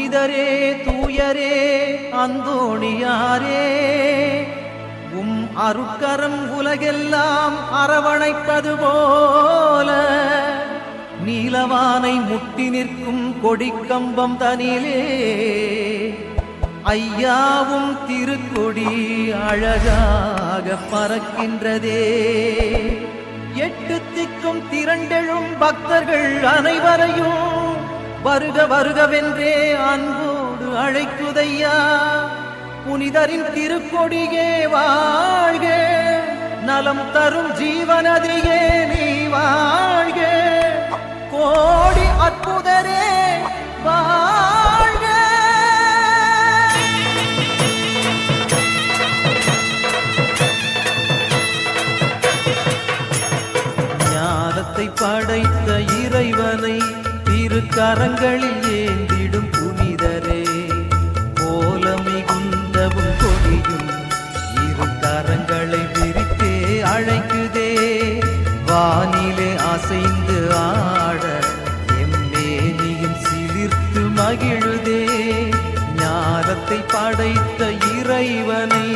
புனிதரே தூயரே அந்தோணியாரே, உம் அருட்கரம் உலகெல்லாம் அரவணைப்பது போல நீலவானை முட்டி நிற்கும் கொடிக்கம்பம் தனிலே ஐயாவும் திருக்கொடி அழகாக பறக்கின்றதே. எட்டு திக்கும் திரண்டெழும் பக்தர்கள் அனைவரையும் வருக வருகவென்றே அன்போடு அழைக்குதையா. புனிதரின் திருக்கொடியே வாழ்க, நலம் தரும் ஜீவனதியே நீ வாழ்க, கோடி அற்புதரே வாழ்க. ஞானத்தை படைத்த இறைவனை திருக்கரங்களில் ஏந்திடும் புனிதரே, கோலமிகுந்தவும் கொடியும் இரு கரங்களை விரித்தே அழைக்குதே. வானிலே அசைந்து ஆட எம்மேனியும் சிலிர்த்து மகிழுதே. ஞானத்தை படைத்த இறைவனை